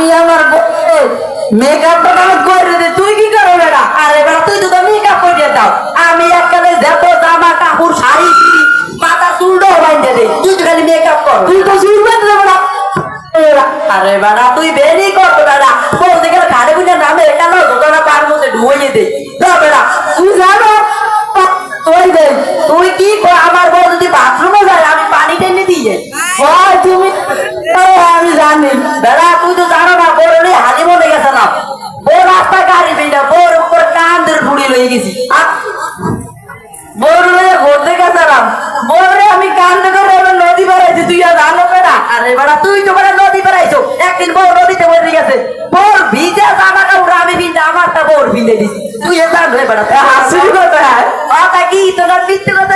আমি আমার মেকআপটা আমি করে দে, তুই কি করো বেটা? আরে বেটা তুই তো মেকআপ করে দাও, আমি এককালে যত জামা কাপড় শাড়ি মাথা চুলটা বাইন্ধে দে, তুই তো খালি মেকআপ কর। তুই তো চুল বেঁধে দে বেটা। আরে বেটা তুই বেরি কর বেটা, বলতে গেলে ঘাড়ে বুঝে নামে এটা না দোকানে পার মধ্যে ঢুয়ে দে বেটা। তুই জানো তুই দে, তুই কি কর? আমার বউ যদি বাথরুমে যায় আমি পানি টেনে দিয়ে হয় তুমি আমি জানি বেটা, তুই তো জানো না বড় হাজি বলে গেছে না, বড় রাস্তা গাড়ি বেটা বড় উপর কান্দের ফুড়ি লয়ে গেছি, বড় লয়ে ঘুরতে গেছিলাম, বড় আমি কান্দে করে নদী বেড়াইছি, তুই আর জানো বেটা? আরে বেটা তুই তো বেটা নদী বেড়াইছো, একদিন বড় নদীতে বসে গেছে, বড় ভিজে জামা কাপড় আমি ভিজে আমারটা বড় ভিজে দিছি, তুই এ জানবে বেটা? হাসি কথা কি তোর মিথ্যে কথা